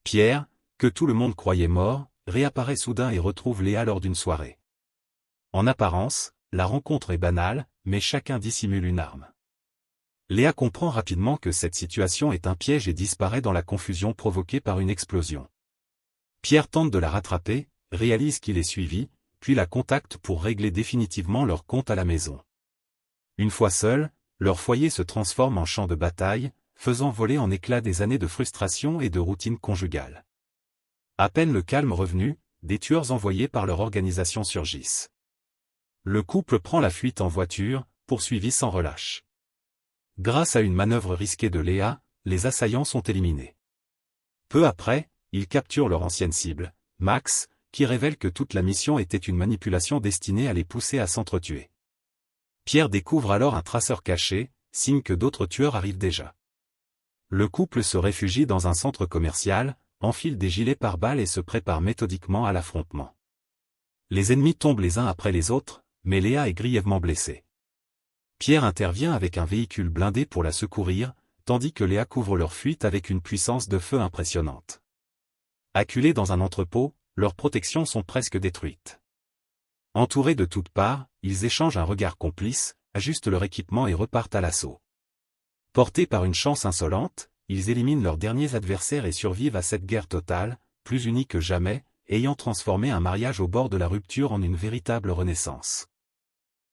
Pierre, que tout le monde croyait mort, réapparaît soudain et retrouve Léa lors d'une soirée. En apparence, la rencontre est banale, mais chacun dissimule une arme. Léa comprend rapidement que cette situation est un piège et disparaît dans la confusion provoquée par une explosion. Pierre tente de la rattraper, réalise qu'il est suivi, puis la contacte pour régler définitivement leur compte à la maison. Une fois seuls, leur foyer se transforme en champ de bataille, faisant voler en éclats des années de frustration et de routine conjugale. À peine le calme revenu, des tueurs envoyés par leur organisation surgissent. Le couple prend la fuite en voiture, poursuivi sans relâche. Grâce à une manœuvre risquée de Léa, les assaillants sont éliminés. Peu après, ils capturent leur ancienne cible, Max, qui révèle que toute la mission était une manipulation destinée à les pousser à s'entretuer. Pierre découvre alors un traceur caché, signe que d'autres tueurs arrivent déjà. Le couple se réfugie dans un centre commercial, enfile des gilets pare-balles et se prépare méthodiquement à l'affrontement. Les ennemis tombent les uns après les autres, mais Léa est grièvement blessée. Pierre intervient avec un véhicule blindé pour la secourir, tandis que Léa couvre leur fuite avec une puissance de feu impressionnante. Acculés dans un entrepôt, leurs protections sont presque détruites. Entourés de toutes parts, ils échangent un regard complice, ajustent leur équipement et repartent à l'assaut. Portés par une chance insolente, ils éliminent leurs derniers adversaires et survivent à cette guerre totale, plus unie que jamais, ayant transformé un mariage au bord de la rupture en une véritable renaissance.